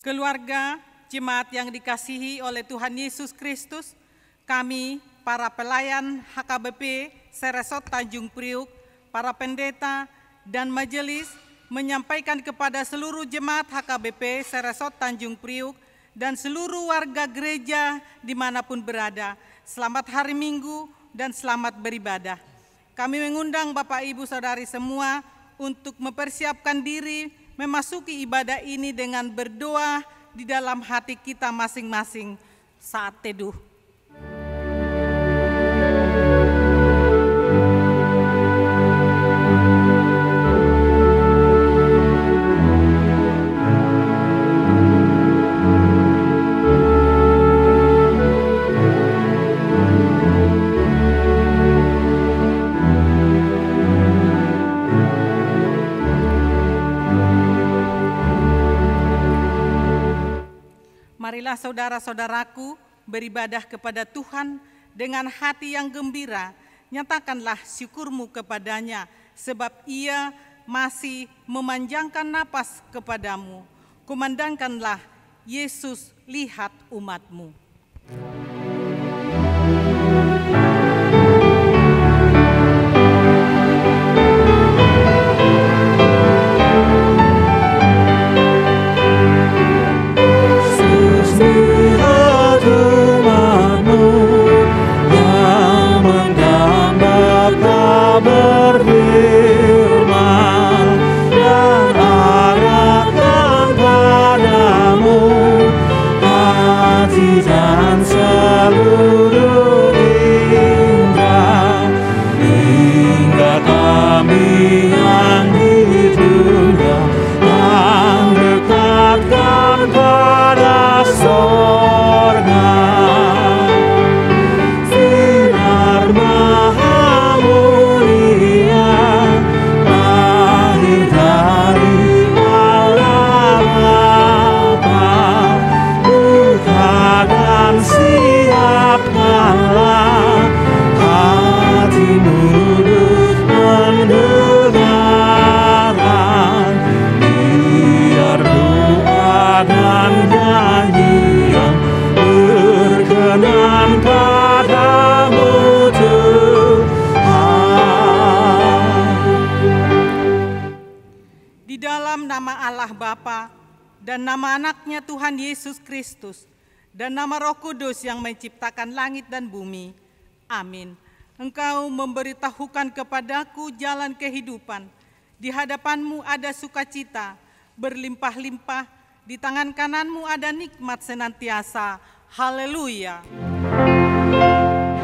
Keluarga, jemaat yang dikasihi oleh Tuhan Yesus Kristus, kami, para pelayan HKBP Seresot Tanjung Priuk, para pendeta, dan majelis menyampaikan kepada seluruh jemaat HKBP Seresot Tanjung Priuk dan seluruh warga gereja dimanapun berada, selamat hari Minggu dan selamat beribadah. Kami mengundang Bapak Ibu Saudari semua untuk mempersiapkan diri memasuki ibadah ini dengan berdoa di dalam hati kita masing-masing saat teduh. Marilah saudara-saudaraku beribadah kepada Tuhan dengan hati yang gembira. Nyatakanlah syukurmu kepadanya, sebab Ia masih memanjangkan napas kepadamu. Kumandangkanlah, Yesus lihat umat-Mu. Dan nama anaknya Tuhan Yesus Kristus, dan nama Roh Kudus yang menciptakan langit dan bumi. Amin. Engkau memberitahukan kepadaku jalan kehidupan. Di hadapanmu ada sukacita, berlimpah-limpah. Di tangan kananmu ada nikmat senantiasa. Haleluya.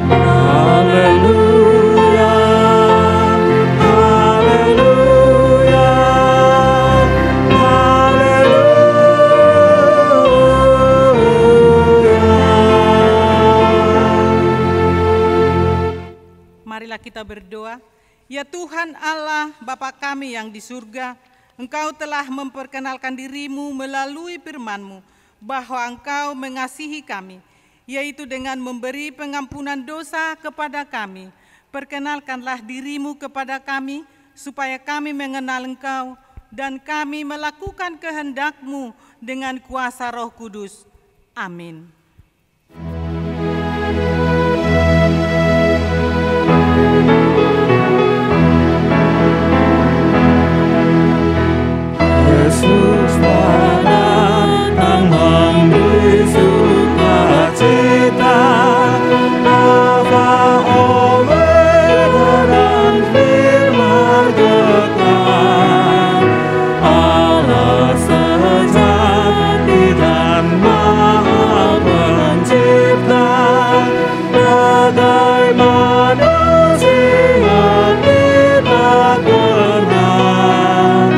Haleluya. Marilah kita berdoa. Ya Tuhan Allah Bapa kami yang di surga, Engkau telah memperkenalkan dirimu melalui firman-Mu bahwa Engkau mengasihi kami, yaitu dengan memberi pengampunan dosa kepada kami. Perkenalkanlah dirimu kepada kami supaya kami mengenal Engkau dan kami melakukan kehendak-Mu dengan kuasa Roh Kudus. Amin. Yesus datang memberi sukacita, Alfa Omega dan firman kekal, Allah sejati dan Maha Pencipta, bagai manusia kita kenal.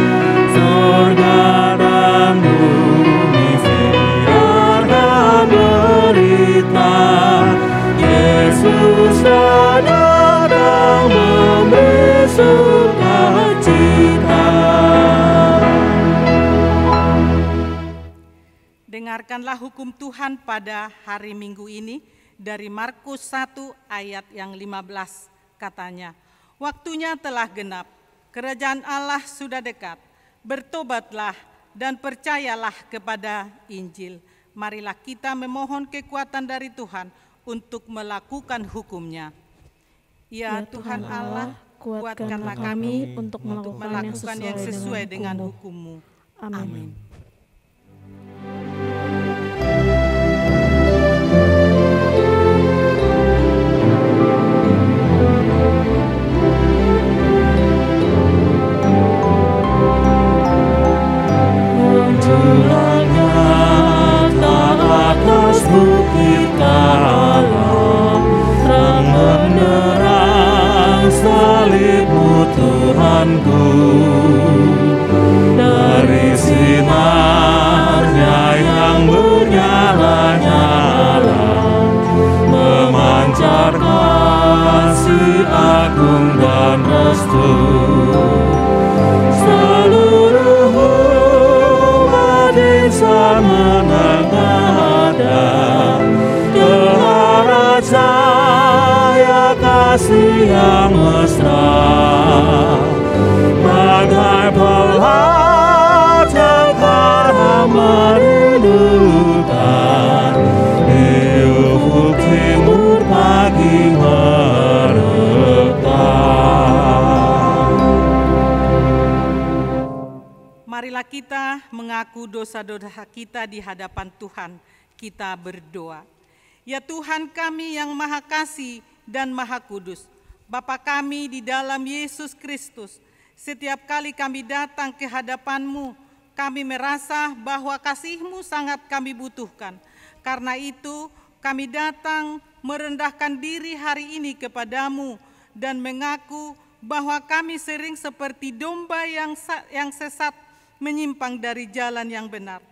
Surga dan bumi siarkan berita, Yesus datang memberi sukacita. Dengarkanlah hukum Tuhan pada hari Minggu ini dari Markus 1 ayat yang 15, katanya, waktunya telah genap, kerajaan Allah sudah dekat, bertobatlah dan percayalah kepada Injil. Marilah kita memohon kekuatan dari Tuhan untuk melakukan hukum-Nya. Ya Tuhan Allah, kuatkanlah kami untuk melakukan yang sesuai dengan hukum-Mu. Amin. Tuhanku, dari sinarnya yang bernyala-nyala, memancar kasih agung dan restu. Seluruh umat insan menengada keharat cahaya kasih yang mesra, bagai pelat yang karam merindukan di ufuk timur pagi merekam. Marilah kita mengaku dosa-dosa kita di hadapan Tuhan. Kita berdoa. Ya Tuhan kami yang Maha Kasih dan Maha Kudus, Bapa kami di dalam Yesus Kristus, setiap kali kami datang ke hadapan-Mu, kami merasa bahwa kasih-Mu sangat kami butuhkan. Karena itu, kami datang merendahkan diri hari ini kepada-Mu dan mengaku bahwa kami sering seperti domba yang sesat menyimpang dari jalan yang benar.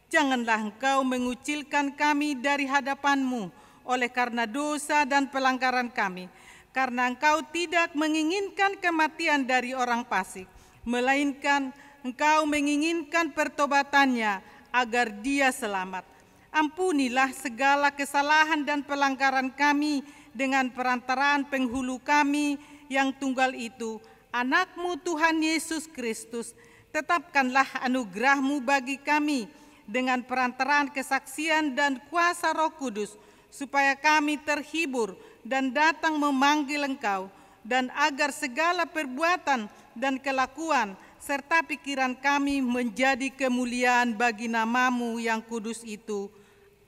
Janganlah Engkau mengucilkan kami dari hadapan-Mu oleh karena dosa dan pelanggaran kami, karena Engkau tidak menginginkan kematian dari orang fasik, melainkan Engkau menginginkan pertobatannya agar dia selamat. Ampunilah segala kesalahan dan pelanggaran kami dengan perantaraan penghulu kami yang tunggal itu, Anak-Mu Tuhan Yesus Kristus. Tetapkanlah anugerah-Mu bagi kami dengan perantaraan kesaksian dan kuasa Roh Kudus, supaya kami terhibur dan datang memanggil Engkau, dan agar segala perbuatan dan kelakuan serta pikiran kami menjadi kemuliaan bagi nama-Mu yang kudus itu.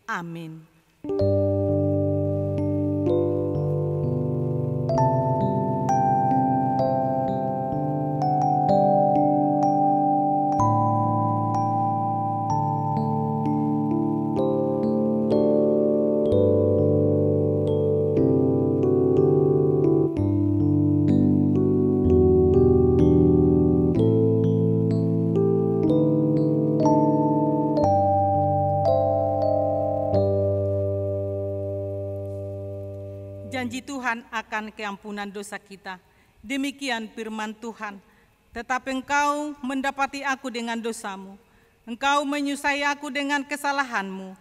Amin. Janji Tuhan akan keampunan dosa kita. Demikian firman Tuhan. Tetapi engkau mendapati aku dengan dosamu. Engkau menyusahai aku dengan kesalahanmu.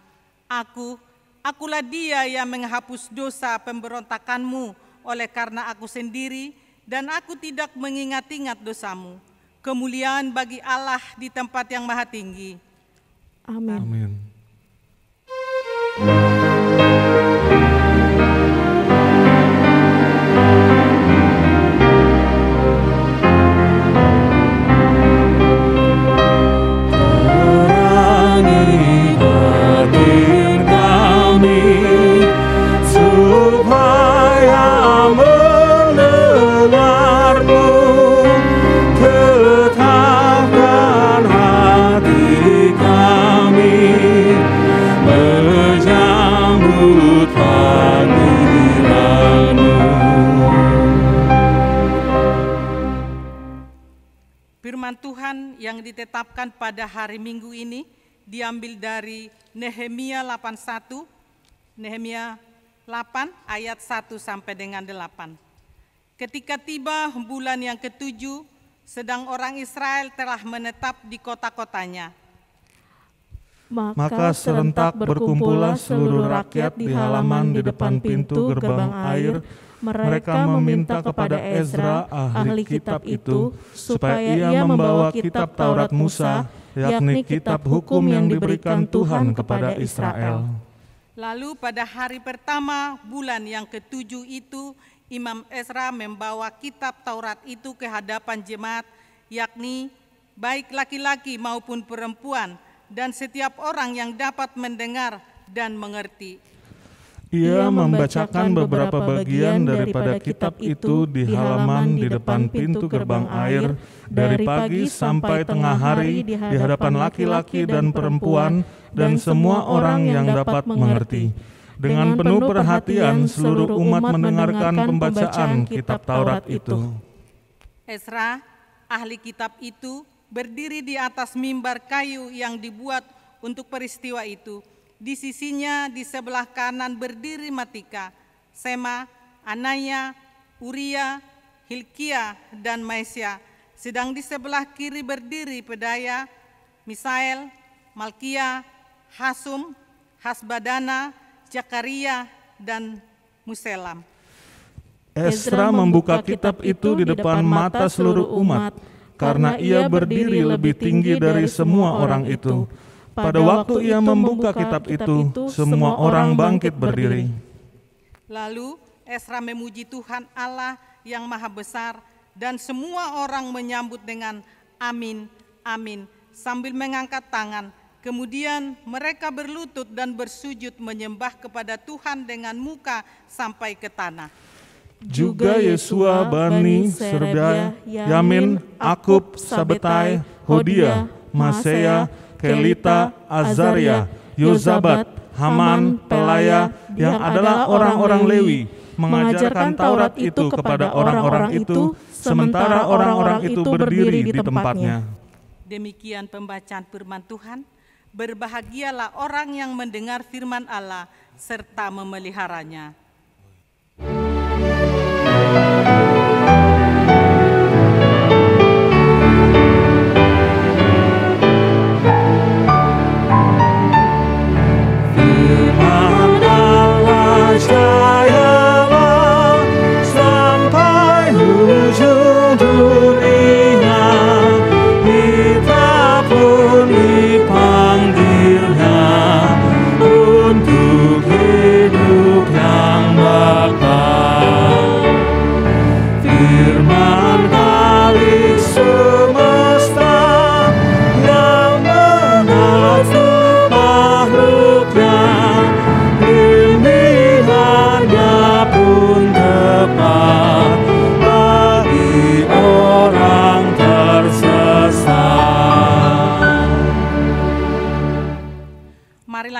Akulah dia yang menghapus dosa pemberontakanmu oleh karena aku sendiri, dan aku tidak mengingat-ingat dosamu. Kemuliaan bagi Allah di tempat yang maha tinggi. Amin. Amin. Firman Tuhan yang ditetapkan pada hari Minggu ini diambil dari Nehemia 8:1, Nehemia 8 ayat 1 sampai dengan 8. Ketika tiba bulan yang ke-7, sedang orang Israel telah menetap di kota-kotanya. Maka serentak berkumpullah seluruh rakyat di halaman di depan pintu gerbang air. Mereka meminta kepada Ezra, ahli kitab itu, supaya ia membawa kitab Taurat Musa yakni kitab hukum yang diberikan Tuhan kepada Israel. Lalu pada hari pertama bulan yang ke-7 itu, Imam Ezra membawa kitab Taurat itu ke hadapan jemaat, yakni baik laki-laki maupun perempuan, dan setiap orang yang dapat mendengar dan mengerti. Ia membacakan beberapa bagian daripada kitab itu di halaman di depan pintu gerbang air dari pagi sampai tengah hari di hadapan laki-laki dan perempuan dan semua orang yang dapat mengerti. Dengan penuh perhatian seluruh umat mendengarkan pembacaan kitab Taurat itu. Ezra, ahli kitab itu, berdiri di atas mimbar kayu yang dibuat untuk peristiwa itu. Di sisinya di sebelah kanan berdiri Matika, Sema, Anaya, Uria, Hilkia, dan Maesya. Sedang di sebelah kiri berdiri Pedaya, Misael, Malkia, Hasum, Hasbadana, Zakaria, dan Muselam. Ezra membuka kitab itu di depan mata seluruh umat, karena ia berdiri lebih tinggi dari semua orang itu. Pada waktu ia membuka kitab itu, semua orang bangkit berdiri. Lalu Ezra memuji Tuhan Allah yang Maha Besar, dan semua orang menyambut dengan amin, amin, sambil mengangkat tangan. Kemudian mereka berlutut dan bersujud menyembah kepada Tuhan dengan muka sampai ke tanah. Juga Yesua, Bani, Serebia, Yamin, Akub, Sabetai, Hodia, Maseya, Kelita, Azaria, Yozabat, Haman, Pelaya, yang adalah orang-orang Lewi, mengajarkan Taurat itu kepada orang-orang itu, sementara orang-orang itu berdiri di tempatnya. Demikian pembacaan firman Tuhan. Berbahagialah orang yang mendengar firman Allah serta memeliharanya.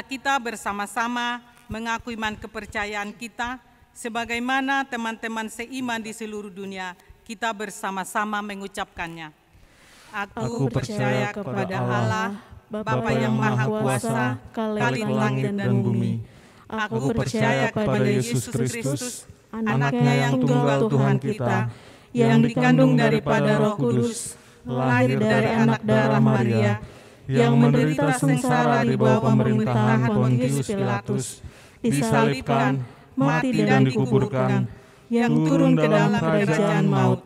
Kita bersama-sama mengakui iman kepercayaan kita, sebagaimana teman-teman seiman di seluruh dunia, kita bersama-sama mengucapkannya. Aku percaya kepada Allah, Bapa yang Maha Kuasa, Khalik langit dan bumi. Aku percaya kepada Yesus Kristus, Anaknya yang tunggal Tuhan kita, yang dikandung daripada Roh Kudus, lahir dari anak darah Maria, yang menderita sengsara di bawah pemerintahan Pontius Pilatus, disalibkan, mati dan dikuburkan, yang turun ke dalam kerajaan maut.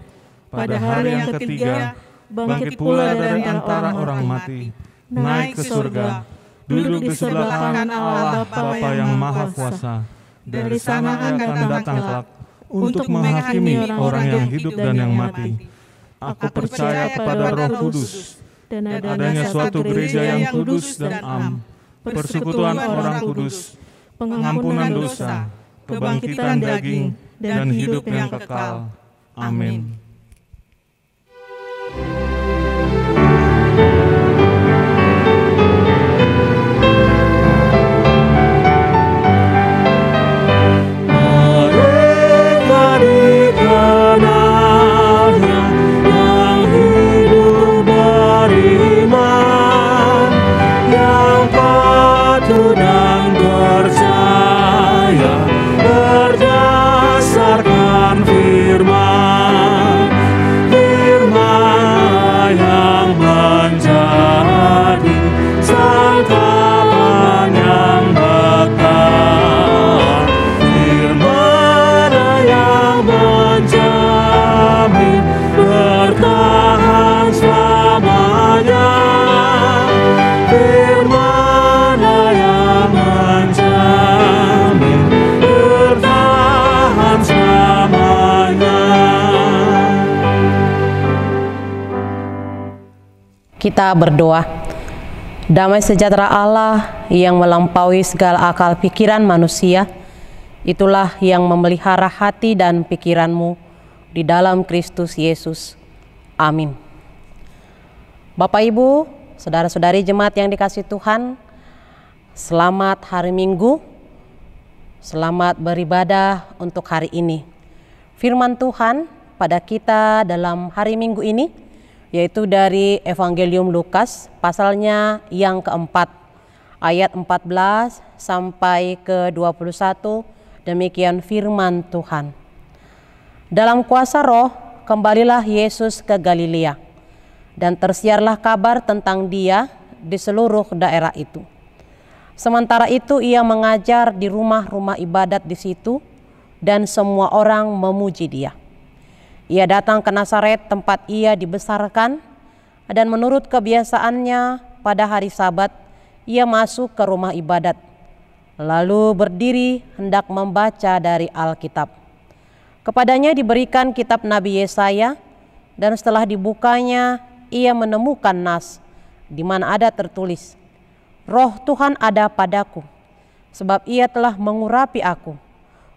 Pada hari yang ketiga, bangkit pula dari antara orang mati, naik ke surga, duduk di sebelah kanan Allah Bapa yang Maha Kuasa. Dari sana akan datang kelak untuk menghakimi orang yang hidup dan yang mati. Aku percaya kepada Roh Kudus, dan adanya suatu gereja yang kudus dan am, persekutuan orang kudus, pengampunan dosa, kebangkitan daging, dan hidup yang kekal. Amin. bertahan selamanya. Kita berdoa. Damai sejahtera Allah yang melampaui segala akal pikiran manusia, itulah yang memelihara hati dan pikiranmu di dalam Kristus Yesus. Amin. Bapak, Ibu, saudara-saudari jemaat yang dikasihi Tuhan, selamat hari Minggu, selamat beribadah untuk hari ini. Firman Tuhan pada kita dalam hari Minggu ini yaitu dari Evangelium Lukas pasalnya yang keempat, ayat 14 sampai ke 21, demikian firman Tuhan. Dalam kuasa Roh kembalilah Yesus ke Galilea, dan tersiarlah kabar tentang Dia di seluruh daerah itu. Sementara itu ia mengajar di rumah-rumah ibadat di situ, dan semua orang memuji Dia. Ia datang ke Nazaret tempat ia dibesarkan, dan menurut kebiasaannya pada hari Sabat ia masuk ke rumah ibadat, lalu berdiri hendak membaca dari Alkitab. Kepadanya diberikan kitab Nabi Yesaya, dan setelah dibukanya ia menemukan nas di mana ada tertulis, Roh Tuhan ada padaku, sebab ia telah mengurapi aku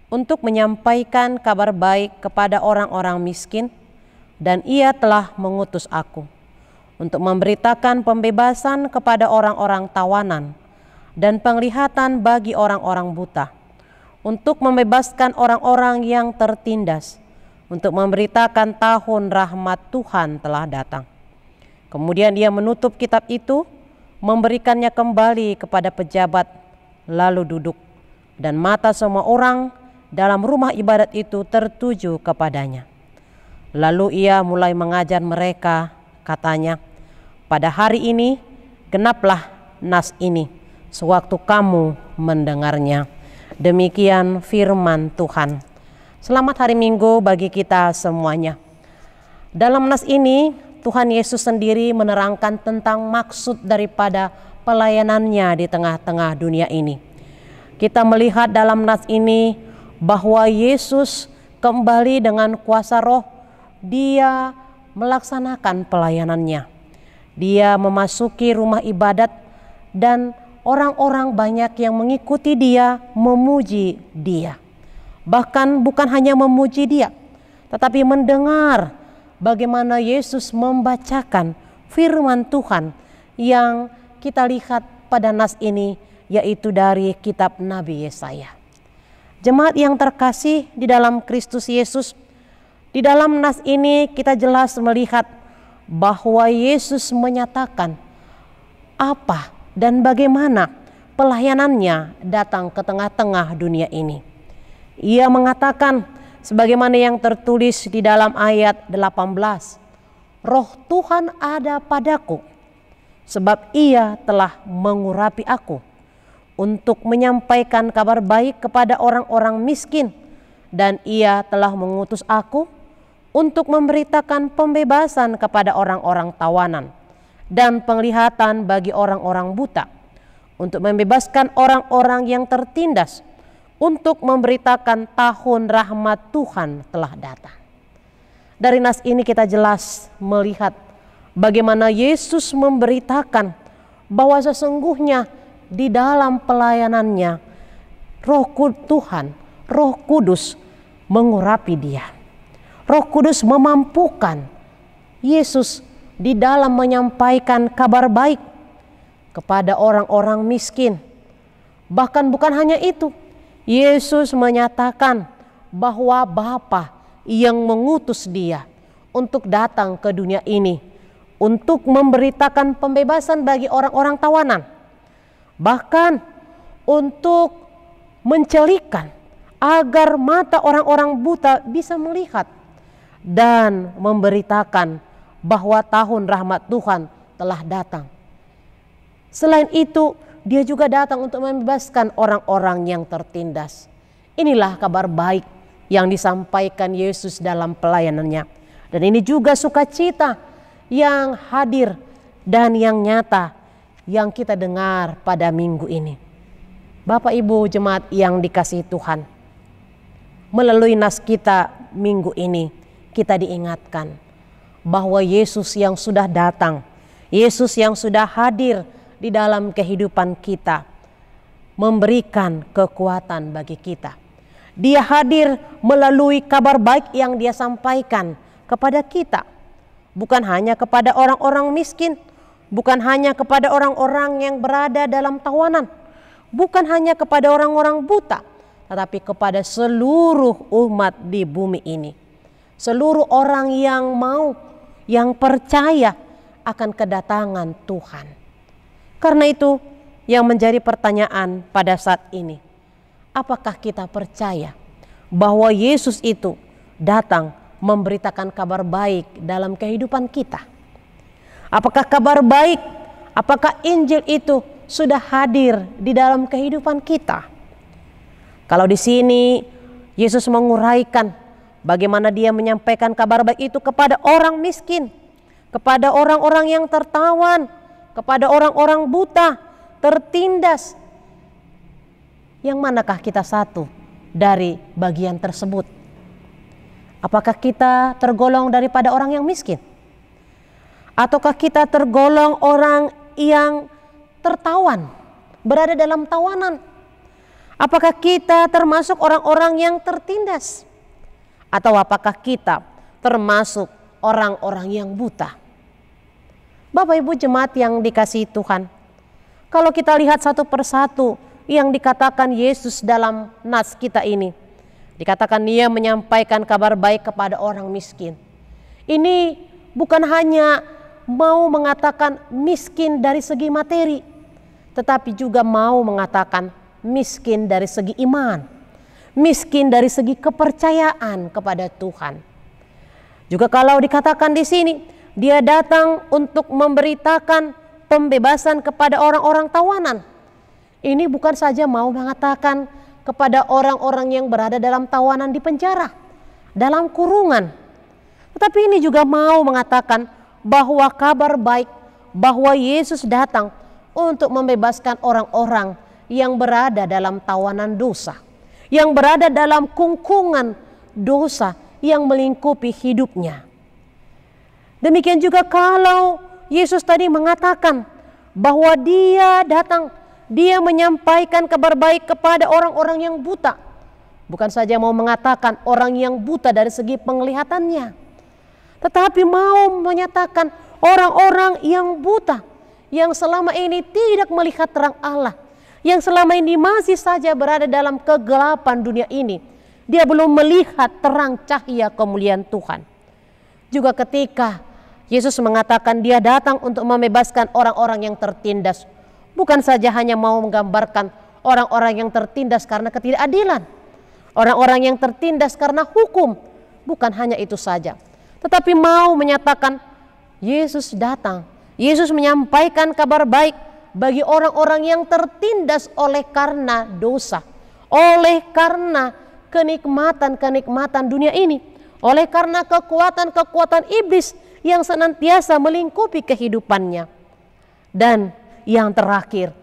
untuk menyampaikan kabar baik kepada orang-orang miskin, dan ia telah mengutus aku untuk memberitakan pembebasan kepada orang-orang tawanan dan penglihatan bagi orang-orang buta, untuk membebaskan orang-orang yang tertindas, untuk memberitakan tahun rahmat Tuhan telah datang. Kemudian dia menutup kitab itu, memberikannya kembali kepada pejabat, lalu duduk, dan mata semua orang dalam rumah ibadat itu tertuju kepadanya. Lalu ia mulai mengajar mereka, katanya, pada hari ini genaplah nas ini sewaktu kamu mendengarnya. Demikian firman Tuhan. Selamat hari Minggu bagi kita semuanya. Dalam nas ini Tuhan Yesus sendiri menerangkan tentang maksud daripada pelayanannya di tengah-tengah dunia ini. Kita melihat dalam nas ini bahwa Yesus kembali dengan kuasa Roh, Dia melaksanakan pelayanannya. Dia memasuki rumah ibadat dan orang-orang banyak yang mengikuti Dia, memuji Dia. Bahkan bukan hanya memuji Dia, tetapi mendengar bagaimana Yesus membacakan firman Tuhan yang kita lihat pada nas ini, yaitu dari kitab Nabi Yesaya. Jemaat yang terkasih di dalam Kristus Yesus, di dalam nas ini kita jelas melihat bahwa Yesus menyatakan apa dan bagaimana pelayanannya datang ke tengah-tengah dunia ini. Ia mengatakan sebagaimana yang tertulis di dalam ayat 18, Roh Tuhan ada padaku, sebab Ia telah mengurapi aku untuk menyampaikan kabar baik kepada orang-orang miskin, dan Ia telah mengutus aku untuk memberitakan pembebasan kepada orang-orang tawanan dan penglihatan bagi orang-orang buta, untuk membebaskan orang-orang yang tertindas, untuk memberitakan tahun rahmat Tuhan telah datang. Dari nas ini kita jelas melihat bagaimana Yesus memberitakan bahwa sesungguhnya di dalam pelayanannya Roh Tuhan, Roh Kudus mengurapi Dia. Roh Kudus memampukan Yesus di dalam menyampaikan kabar baik kepada orang-orang miskin. Bahkan bukan hanya itu, Yesus menyatakan bahwa Bapa yang mengutus Dia untuk datang ke dunia ini untuk memberitakan pembebasan bagi orang-orang tawanan, bahkan untuk mencelikan agar mata orang-orang buta bisa melihat, dan memberitakan bahwa tahun rahmat Tuhan telah datang. Selain itu, Dia juga datang untuk membebaskan orang-orang yang tertindas. Inilah kabar baik yang disampaikan Yesus dalam pelayanannya. Dan ini juga sukacita yang hadir dan yang nyata yang kita dengar pada minggu ini. Bapak Ibu jemaat yang dikasihi Tuhan, melalui nas kita minggu ini kita diingatkan bahwa Yesus yang sudah datang, Yesus yang sudah hadir di dalam kehidupan kita, memberikan kekuatan bagi kita. Dia hadir melalui kabar baik yang Dia sampaikan kepada kita. Bukan hanya kepada orang-orang miskin, bukan hanya kepada orang-orang yang berada dalam tawanan, bukan hanya kepada orang-orang buta, tetapi kepada seluruh umat di bumi ini. Seluruh orang yang mau, yang percaya akan kedatangan Tuhan. Karena itu yang menjadi pertanyaan pada saat ini, apakah kita percaya bahwa Yesus itu datang memberitakan kabar baik dalam kehidupan kita? Apakah kabar baik, apakah Injil itu sudah hadir di dalam kehidupan kita? Kalau di sini Yesus menguraikan bagaimana Dia menyampaikan kabar baik itu kepada orang miskin, kepada orang-orang yang tertawan, kepada orang-orang buta, tertindas. Yang manakah kita satu dari bagian tersebut? Apakah kita tergolong daripada orang yang miskin? Ataukah kita tergolong orang yang tertawan, berada dalam tawanan? Apakah kita termasuk orang-orang yang tertindas? Atau apakah kita termasuk orang-orang yang buta? Bapak Ibu jemaat yang dikasihi Tuhan, kalau kita lihat satu persatu yang dikatakan Yesus dalam nas kita ini, dikatakan Dia menyampaikan kabar baik kepada orang miskin. Ini bukan hanya mau mengatakan miskin dari segi materi, tetapi juga mau mengatakan miskin dari segi iman, miskin dari segi kepercayaan kepada Tuhan. Juga kalau dikatakan di sini, Dia datang untuk memberitakan pembebasan kepada orang-orang tawanan. Ini bukan saja mau mengatakan kepada orang-orang yang berada dalam tawanan di penjara, dalam kurungan, tetapi ini juga mau mengatakan bahwa kabar baik bahwa Yesus datang untuk membebaskan orang-orang yang berada dalam tawanan dosa, yang berada dalam kungkungan dosa yang melingkupi hidupnya. Demikian juga kalau Yesus tadi mengatakan bahwa Dia datang, Dia menyampaikan kabar baik kepada orang-orang yang buta. Bukan saja mau mengatakan orang yang buta dari segi penglihatannya, tetapi mau menyatakan orang-orang yang buta, yang selama ini tidak melihat terang Allah, yang selama ini masih saja berada dalam kegelapan dunia ini. Dia belum melihat terang cahaya kemuliaan Tuhan. Juga ketika Yesus mengatakan Dia datang untuk membebaskan orang-orang yang tertindas, bukan saja hanya mau menggambarkan orang-orang yang tertindas karena ketidakadilan, orang-orang yang tertindas karena hukum, bukan hanya itu saja, tetapi mau menyatakan Yesus datang, Yesus menyampaikan kabar baik bagi orang-orang yang tertindas oleh karena dosa, oleh karena kenikmatan-kenikmatan dunia ini, oleh karena kekuatan-kekuatan iblis yang senantiasa melingkupi kehidupannya. Dan yang terakhir,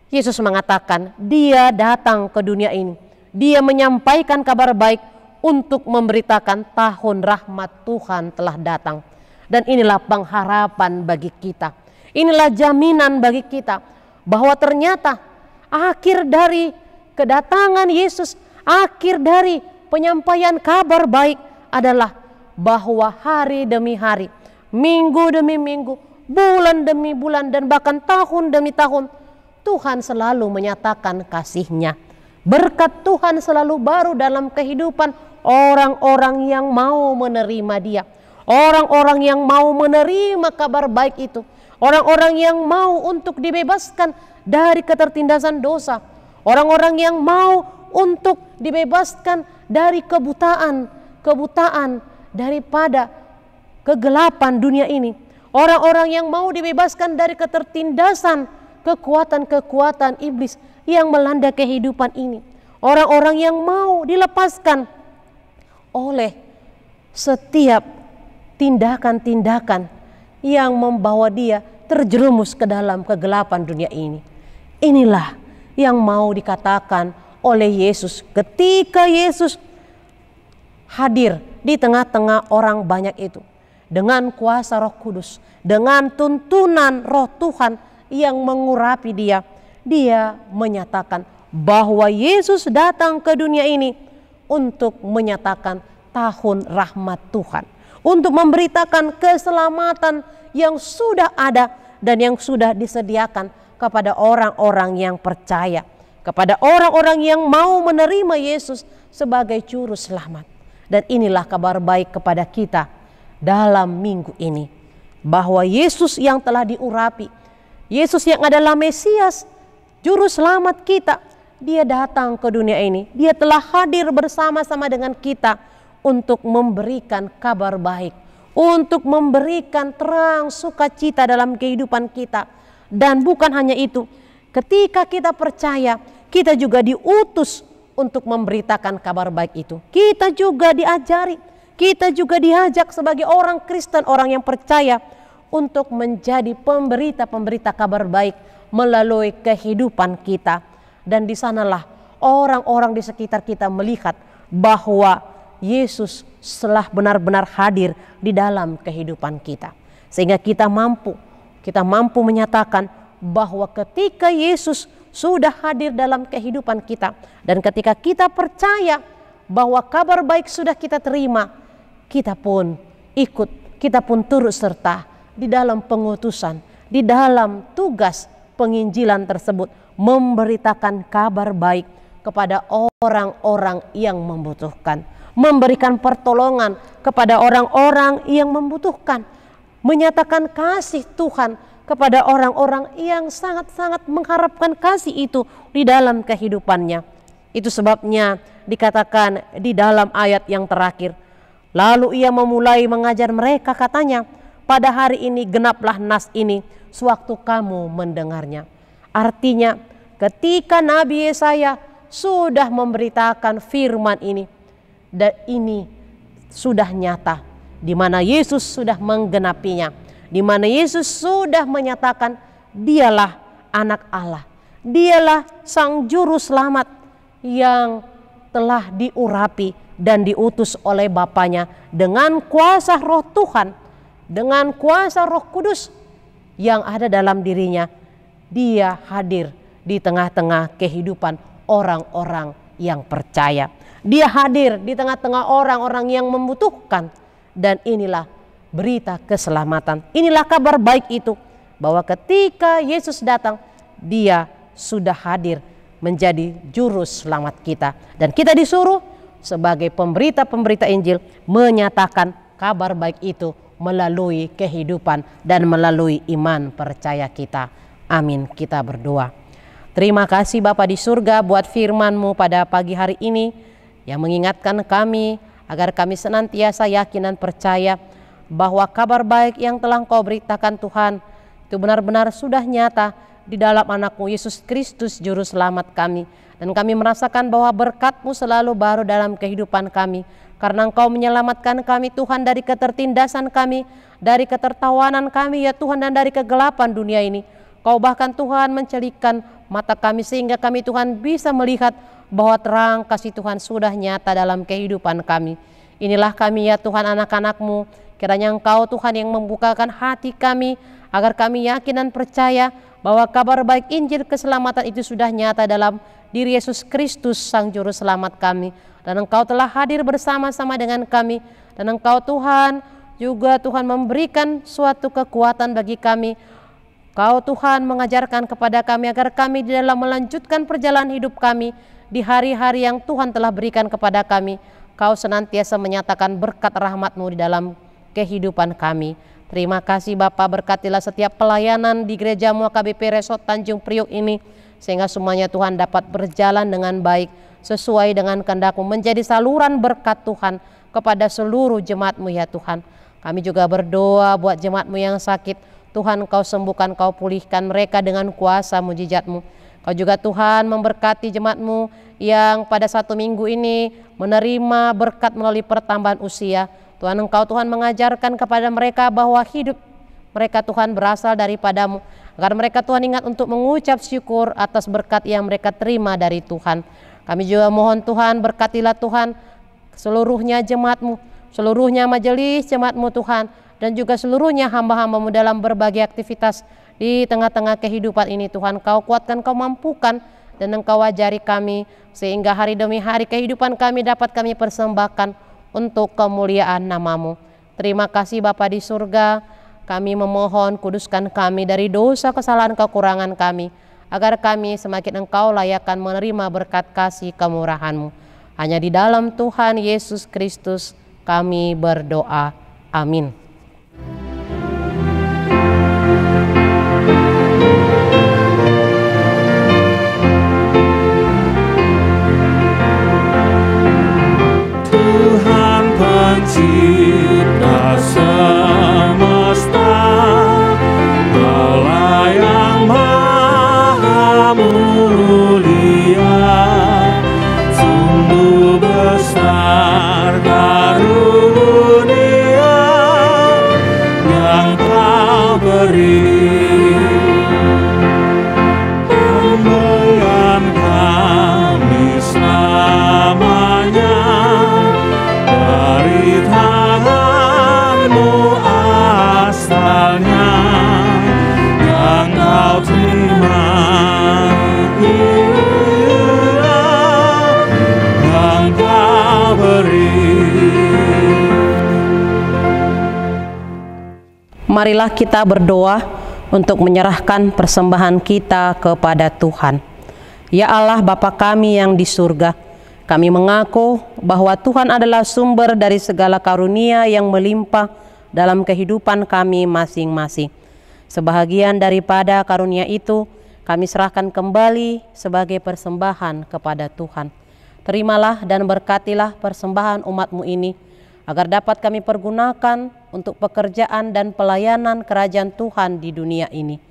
Yesus mengatakan Dia datang ke dunia ini, Dia menyampaikan kabar baik untuk memberitakan tahun rahmat Tuhan telah datang. Dan inilah pengharapan bagi kita, inilah jaminan bagi kita bahwa ternyata akhir dari kedatangan Yesus, akhir dari penyampaian kabar baik adalah bahwa hari demi hari, minggu demi minggu, bulan demi bulan, dan bahkan tahun demi tahun, Tuhan selalu menyatakan kasih-Nya. Berkat Tuhan selalu baru dalam kehidupan orang-orang yang mau menerima Dia, orang-orang yang mau menerima kabar baik itu, orang-orang yang mau untuk dibebaskan dari ketertindasan dosa, orang-orang yang mau untuk dibebaskan dari kebutaan daripada kegelapan dunia ini, orang-orang yang mau dibebaskan dari ketertindasan kekuatan-kekuatan iblis yang melanda kehidupan ini, orang-orang yang mau dilepaskan oleh setiap tindakan-tindakan yang membawa dia terjerumus ke dalam kegelapan dunia ini. Inilah yang mau dikatakan oleh Yesus ketika Yesus hadir di tengah-tengah orang banyak itu. dengan kuasa Roh Kudus, dengan tuntunan Roh Tuhan yang mengurapi dia. Dia menyatakan bahwa Yesus datang ke dunia ini untuk menyatakan tahun rahmat Tuhan, untuk memberitakan keselamatan yang sudah ada dan yang sudah disediakan kepada orang-orang yang percaya, kepada orang-orang yang mau menerima Yesus sebagai juru selamat. Dan inilah kabar baik kepada kita dalam minggu ini, bahwa Yesus yang telah diurapi, Yesus yang adalah Mesias, juru selamat kita, dia datang ke dunia ini. Dia telah hadir bersama-sama dengan kita untuk memberikan kabar baik, untuk memberikan terang sukacita dalam kehidupan kita. Dan bukan hanya itu, ketika kita percaya, kita juga diutus untuk memberitakan kabar baik itu. Kita juga diajari, kita juga diajak sebagai orang Kristen, orang yang percaya, untuk menjadi pemberita-pemberita kabar baik melalui kehidupan kita. Dan di sanalah orang-orang di sekitar kita melihat bahwa Yesus telah benar-benar hadir di dalam kehidupan kita. Sehingga kita mampu menyatakan bahwa ketika Yesus sudah hadir dalam kehidupan kita, dan ketika kita percaya bahwa kabar baik sudah kita terima, kita pun ikut, kita pun turut serta di dalam pengutusan, di dalam tugas penginjilan tersebut, memberitakan kabar baik kepada orang-orang yang membutuhkan, memberikan pertolongan kepada orang-orang yang membutuhkan, menyatakan kasih Tuhan kepada orang-orang yang sangat-sangat mengharapkan kasih itu di dalam kehidupannya. Itu sebabnya dikatakan di dalam ayat yang terakhir, lalu ia memulai mengajar mereka, katanya, pada hari ini genaplah nas ini sewaktu kamu mendengarnya. Artinya ketika Nabi Yesaya sudah memberitakan firman ini, dan ini sudah nyata, di mana Yesus sudah menggenapinya, di mana Yesus sudah menyatakan dialah anak Allah, dialah sang juru selamat yang telah diurapi dan diutus oleh Bapanya dengan kuasa Roh Tuhan, dengan kuasa Roh Kudus yang ada dalam dirinya. Dia hadir di tengah-tengah kehidupan orang-orang yang percaya. Dia hadir di tengah-tengah orang-orang yang membutuhkan. Dan inilah berita keselamatan. Inilah kabar baik itu, bahwa ketika Yesus datang, dia sudah hadir menjadi juru selamat kita. Dan kita disuruh sebagai pemberita-pemberita Injil menyatakan kabar baik itu melalui kehidupan dan melalui iman percaya kita. Amin. Kita berdoa. Terima kasih Bapa di surga buat firman-Mu pada pagi hari ini yang mengingatkan kami agar kami senantiasa yakin dan percaya bahwa kabar baik yang telah Engkau beritakan Tuhan itu benar-benar sudah nyata di dalam anak-Mu Yesus Kristus juru selamat kami. Dan kami merasakan bahwa berkat-Mu selalu baru dalam kehidupan kami, karena Engkau menyelamatkan kami Tuhan dari ketertindasan kami, dari ketertawanan kami ya Tuhan, dan dari kegelapan dunia ini. Kau bahkan Tuhan mencelikkan mata kami sehingga kami Tuhan bisa melihat bahwa terang kasih Tuhan sudah nyata dalam kehidupan kami. Inilah kami ya Tuhan, anak-anak-Mu. Kiranya Engkau Tuhan yang membukakan hati kami agar kami yakin dan percaya bahwa kabar baik Injil keselamatan itu sudah nyata dalam diri Yesus Kristus sang juru selamat kami. Dan Engkau telah hadir bersama-sama dengan kami. Dan Engkau Tuhan juga Tuhan memberikan suatu kekuatan bagi kami. Kau Tuhan mengajarkan kepada kami agar kami di dalam melanjutkan perjalanan hidup kami di hari-hari yang Tuhan telah berikan kepada kami. Kau senantiasa menyatakan berkat rahmat-Mu di dalam kehidupan kami. Terima kasih Bapa, berkatilah setiap pelayanan di gereja-Mu AKBP Resort Tanjung Priok ini, sehingga semuanya Tuhan dapat berjalan dengan baik sesuai dengan kehendak-Mu, menjadi saluran berkat Tuhan kepada seluruh jemaat-Mu ya Tuhan. Kami juga berdoa buat jemaat-Mu yang sakit. Tuhan Kau sembuhkan, Kau pulihkan mereka dengan kuasa mujizat-Mu. Kau juga Tuhan memberkati jemaat-Mu yang pada satu minggu ini menerima berkat melalui pertambahan usia. Tuhan Engkau Tuhan mengajarkan kepada mereka bahwa hidup mereka Tuhan berasal daripada-Mu, agar mereka Tuhan ingat untuk mengucap syukur atas berkat yang mereka terima dari Tuhan. Kami juga mohon Tuhan, berkatilah Tuhan seluruhnya jemaat-Mu, seluruhnya majelis jemaat-Mu Tuhan, dan juga seluruhnya hamba-hamba-Mu dalam berbagai aktivitas di tengah-tengah kehidupan ini. Tuhan, Kau kuatkan, Kau mampukan, dan Engkau ajari kami sehingga hari demi hari kehidupan kami dapat kami persembahkan untuk kemuliaan nama-Mu. Terima kasih Bapa di surga, kami memohon kuduskan kami dari dosa, kesalahan, kekurangan kami, agar kami semakin Engkau layakkan menerima berkat kasih kemurahan-Mu. Hanya di dalam Tuhan Yesus Kristus kami berdoa. Amin. Tuhan pencipta semesta, Kaulah yang maha mulia, sungguh besar karunia yang Kau beri. Pemberian kami selamanya dari tangan-Mu asalnya, yang Kau terima yang Kau beri. Marilah kita berdoa untuk menyerahkan persembahan kita kepada Tuhan. Ya Allah Bapa kami yang di surga, kami mengaku bahwa Tuhan adalah sumber dari segala karunia yang melimpah dalam kehidupan kami masing-masing. Sebahagian daripada karunia itu kami serahkan kembali sebagai persembahan kepada Tuhan. Terimalah dan berkatilah persembahan umat-Mu ini, agar dapat kami pergunakan untuk pekerjaan dan pelayanan kerajaan Tuhan di dunia ini.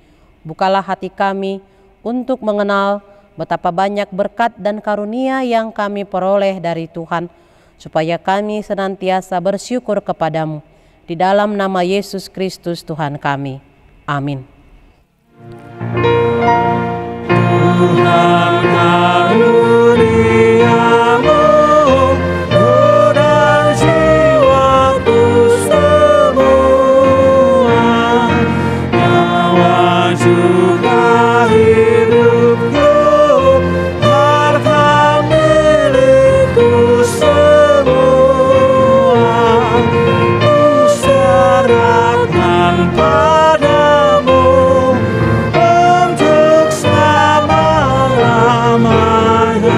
Bukalah hati kami untuk mengenal betapa banyak berkat dan karunia yang kami peroleh dari Tuhan, supaya kami senantiasa bersyukur kepadamu. Di dalam nama Yesus Kristus Tuhan kami. Amin. Tuhan karuniamu, roh dan jiwaku semua, nyawa juga hidupku, harta milikku semua, ku serahkan padamu untuk selama-lamanya.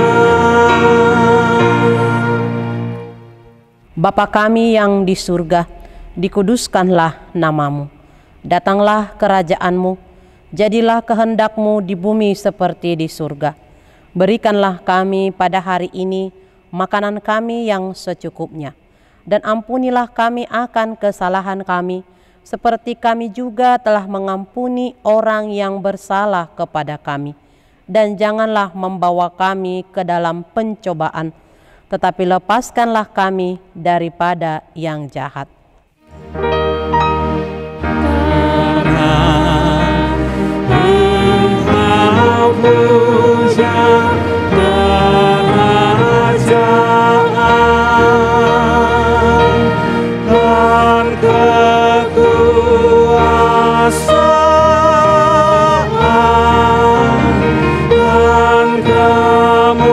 Bapa kami yang di surga, dikuduskanlah nama-Mu. Datanglah kerajaan-Mu, jadilah kehendak-Mu di bumi seperti di surga. Berikanlah kami pada hari ini makanan kami yang secukupnya. Dan ampunilah kami akan kesalahan kami, seperti kami juga telah mengampuni orang yang bersalah kepada kami. Dan janganlah membawa kami ke dalam pencobaan, tetapi lepaskanlah kami daripada yang jahat. Engkau puja kerajaan dan kekuasaan dan kemuliaan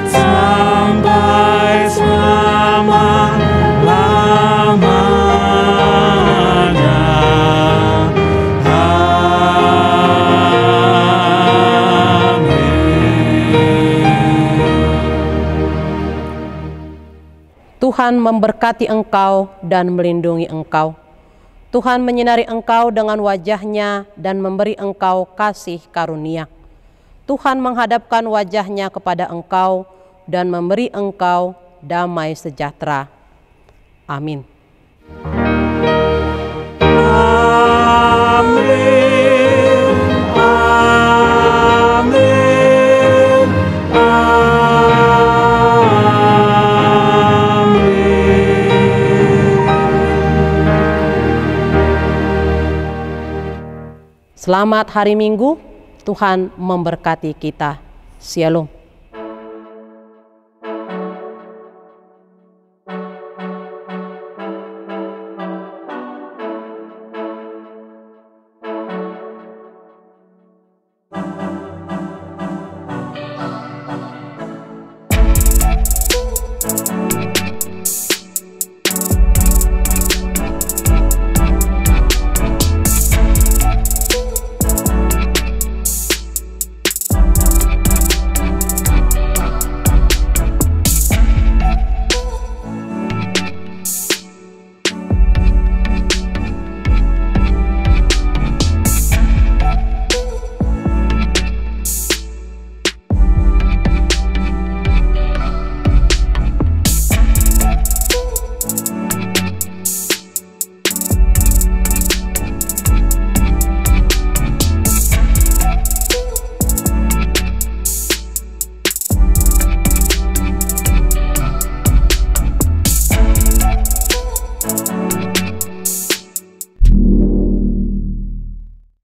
sampai selama-lamanya. Tuhan memberkati engkau dan melindungi engkau. Tuhan menyinari engkau dengan wajah-Nya dan memberi engkau kasih karunia. Tuhan menghadapkan wajah-Nya kepada engkau dan memberi engkau damai sejahtera. Amin. Amin. Amin. Selamat hari Minggu, Tuhan memberkati kita. Shalom.